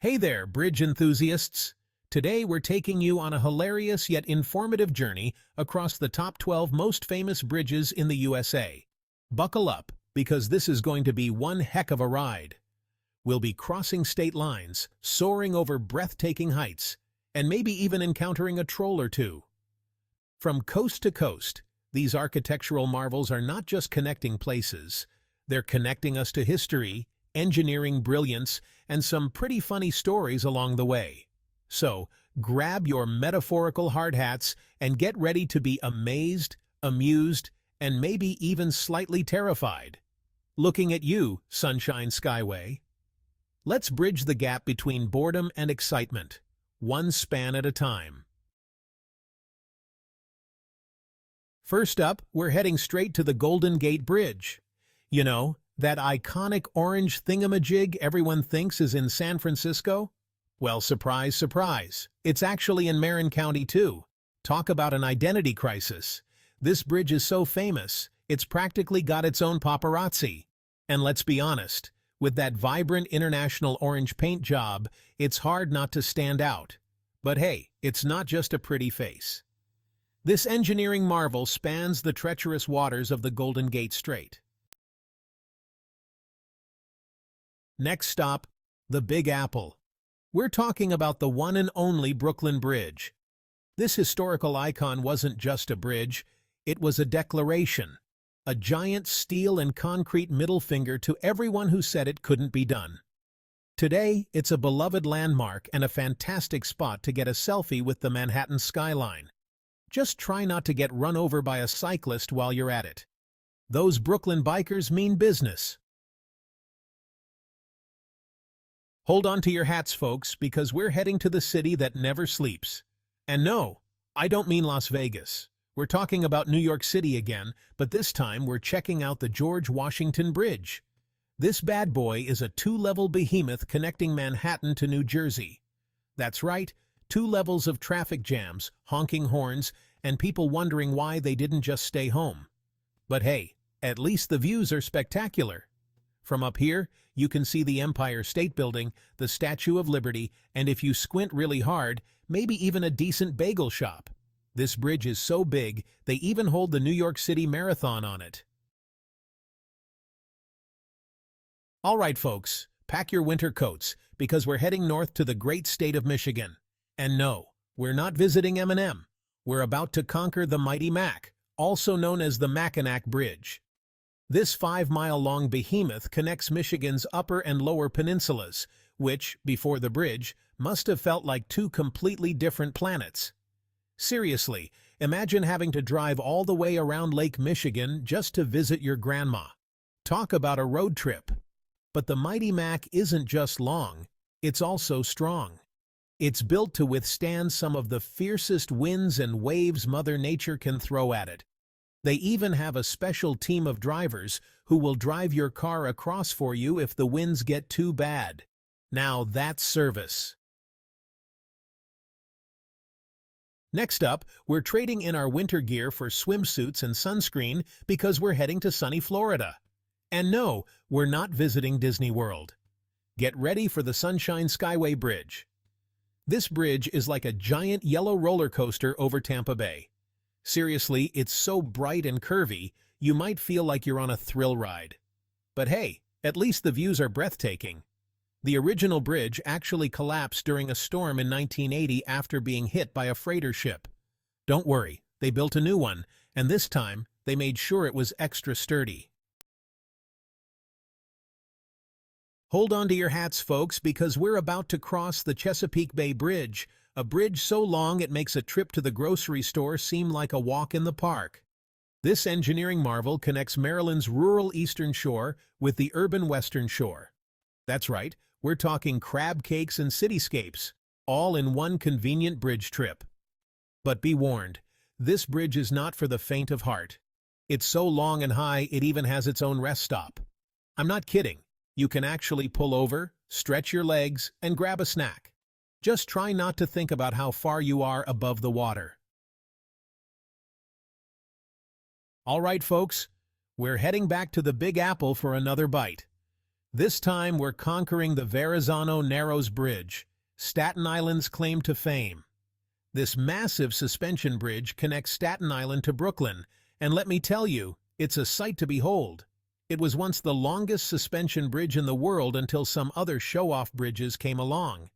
Hey there, bridge enthusiasts! Today we're taking you on a hilarious yet informative journey across the top 12 most famous bridges in the USA. Buckle up, because this is going to be one heck of a ride. We'll be crossing state lines, soaring over breathtaking heights, and maybe even encountering a troll or two. From coast to coast, these architectural marvels are not just connecting places, they're connecting us to history, engineering brilliance, and some pretty funny stories along the way. So, grab your metaphorical hard hats and get ready to be amazed, amused, and maybe even slightly terrified. Looking at you, Sunshine Skyway. Let's bridge the gap between boredom and excitement, one span at a time. First up, we're heading straight to the Golden Gate Bridge. You know, that iconic orange thingamajig everyone thinks is in San Francisco? Well, surprise, surprise. It's actually in Marin County, too. Talk about an identity crisis. This bridge is so famous, it's practically got its own paparazzi. And let's be honest, with that vibrant international orange paint job, it's hard not to stand out. But hey, it's not just a pretty face. This engineering marvel spans the treacherous waters of the Golden Gate Strait. Next stop, the Big Apple. We're talking about the one and only Brooklyn Bridge. This historical icon wasn't just a bridge, it was a declaration, a giant steel and concrete middle finger to everyone who said it couldn't be done. Today, it's a beloved landmark and a fantastic spot to get a selfie with the Manhattan skyline. Just try not to get run over by a cyclist while you're at it. Those Brooklyn bikers mean business. Hold on to your hats, folks, because we're heading to the city that never sleeps. And no, I don't mean Las Vegas. We're talking about New York City again, but this time we're checking out the George Washington Bridge. This bad boy is a two-level behemoth connecting Manhattan to New Jersey. That's right, 2 levels of traffic jams, honking horns, and people wondering why they didn't just stay home. But hey, at least the views are spectacular. From up here, you can see the Empire State Building, the Statue of Liberty, and if you squint really hard, maybe even a decent bagel shop. This bridge is so big, they even hold the New York City Marathon on it. All right, folks, pack your winter coats, because we're heading north to the great state of Michigan. And no, we're not visiting M&M. We're about to conquer the mighty Mac, also known as the Mackinac Bridge. This 5-mile-long behemoth connects Michigan's upper and lower peninsulas, which, before the bridge, must have felt like 2 completely different planets. Seriously, imagine having to drive all the way around Lake Michigan just to visit your grandma. Talk about a road trip. But the mighty Mac isn't just long, it's also strong. It's built to withstand some of the fiercest winds and waves Mother Nature can throw at it. They even have a special team of drivers who will drive your car across for you if the winds get too bad. Now that's service. Next up, we're trading in our winter gear for swimsuits and sunscreen because we're heading to sunny Florida. And no, we're not visiting Disney World. Get ready for the Sunshine Skyway Bridge. This bridge is like a giant yellow roller coaster over Tampa Bay. Seriously, it's so bright and curvy, you might feel like you're on a thrill ride. But hey, at least the views are breathtaking. The original bridge actually collapsed during a storm in 1980 after being hit by a freighter ship. Don't worry, they built a new one, and this time they made sure it was extra sturdy. Hold on to your hats, folks, because we're about to cross the Chesapeake Bay Bridge, a bridge so long it makes a trip to the grocery store seem like a walk in the park. This engineering marvel connects Maryland's rural eastern shore with the urban western shore. That's right, we're talking crab cakes and cityscapes, all in one convenient bridge trip. But be warned, this bridge is not for the faint of heart. It's so long and high it even has its own rest stop. I'm not kidding. You can actually pull over, stretch your legs, and grab a snack. Just try not to think about how far you are above the water. All right, folks, we're heading back to the Big Apple for another bite. This time we're conquering the VerzanoNarrows Bridge, Staten Island's claim to fame. This massive suspension bridge connects Staten Island to Brooklyn, and let me tell you, it's a sight to behold. It was once the longest suspension bridge in the world until some other show-off bridges came along.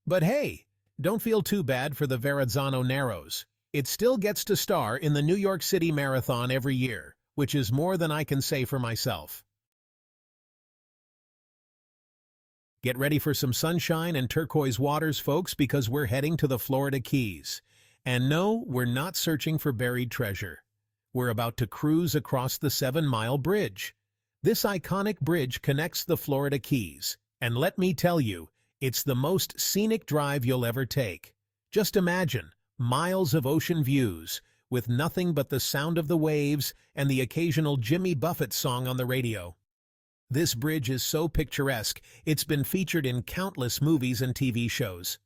But hey, don't feel too bad for the VerzanoNarrows. It still gets to star in the New York City Marathon every year, which is more than I can say for myself. Get ready for some sunshine and turquoise waters, folks, because we're heading to the Florida Keys. And no, we're not searching for buried treasure. We're about to cruise across the 7-mile bridge. This iconic bridge connects the Florida Keys, and let me tell you, it's the most scenic drive you'll ever take. Just imagine, miles of ocean views, with nothing but the sound of the waves and the occasional Jimmy Buffett song on the radio. This bridge is so picturesque, it's been featured in countless movies and TV shows.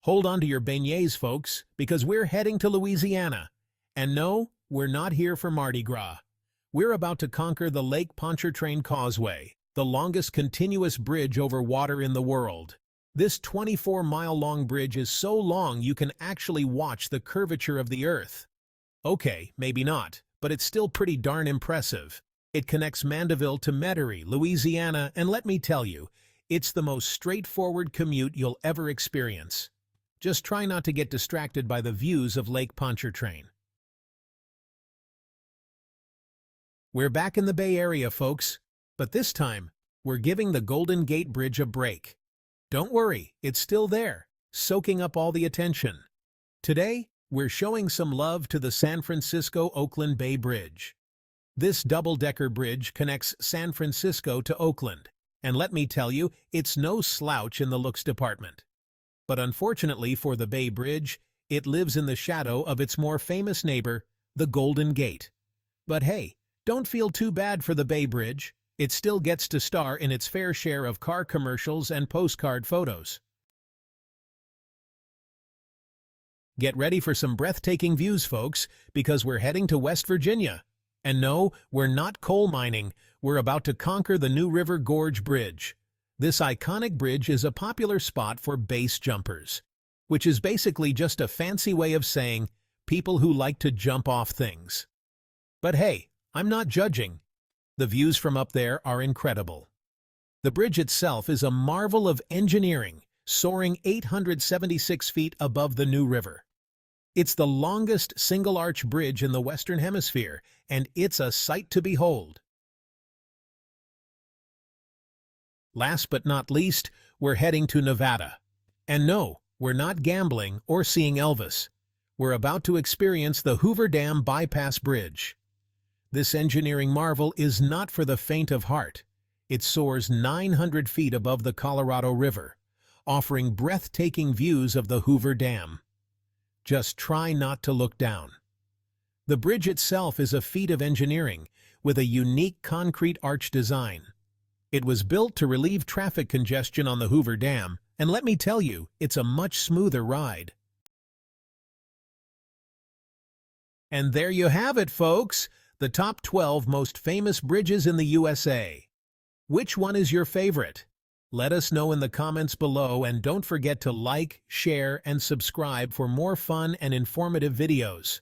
Hold on to your beignets, folks, because we're heading to Louisiana. And no, we're not here for Mardi Gras. We're about to conquer the Lake Pontchartrain Causeway, the longest continuous bridge over water in the world. This 24-mile-long bridge is so long you can actually watch the curvature of the Earth. Okay, maybe not, but it's still pretty darn impressive. It connects Mandeville to Metairie, Louisiana, and let me tell you, it's the most straightforward commute you'll ever experience. Just try not to get distracted by the views of Lake Pontchartrain. We're back in the Bay Area, folks, but this time, we're giving the Golden Gate Bridge a break. Don't worry, it's still there, soaking up all the attention. Today, we're showing some love to the San Francisco-Oakland Bay Bridge. This double-decker bridge connects San Francisco to Oakland, and let me tell you, it's no slouch in the looks department. But unfortunately for the Bay Bridge, it lives in the shadow of its more famous neighbor, the Golden Gate. But hey, don't feel too bad for the Bay Bridge. It still gets to star in its fair share of car commercials and postcard photos. Get ready for some breathtaking views, folks, because we're heading to West Virginia. And no, we're not coal mining. We're about to conquer the New River Gorge Bridge. This iconic bridge is a popular spot for base jumpers, which is basically just a fancy way of saying people who like to jump off things. But hey, I'm not judging. The views from up there are incredible. The bridge itself is a marvel of engineering, soaring 876 feet above the New River. It's the longest single-arch bridge in the Western Hemisphere, and it's a sight to behold. Last but not least, we're heading to Nevada. And no, we're not gambling or seeing Elvis. We're about to experience the Hoover Dam Bypass Bridge. This engineering marvel is not for the faint of heart. It soars 900 feet above the Colorado River, offering breathtaking views of the Hoover Dam. Just try not to look down. The bridge itself is a feat of engineering, with a unique concrete arch design. It was built to relieve traffic congestion on the Hoover Dam, and let me tell you, it's a much smoother ride. And there you have it, folks, the top 12 most famous bridges in the USA. Which one is your favorite? Let us know in the comments below, and don't forget to like, share, and subscribe for more fun and informative videos.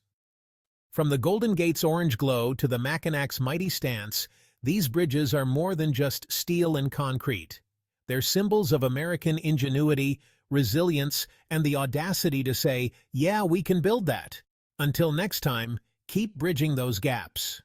From the Golden Gate's orange glow to the Mackinac's mighty stance, these bridges are more than just steel and concrete. They're symbols of American ingenuity, resilience, and the audacity to say, yeah, we can build that. Until next time, keep bridging those gaps.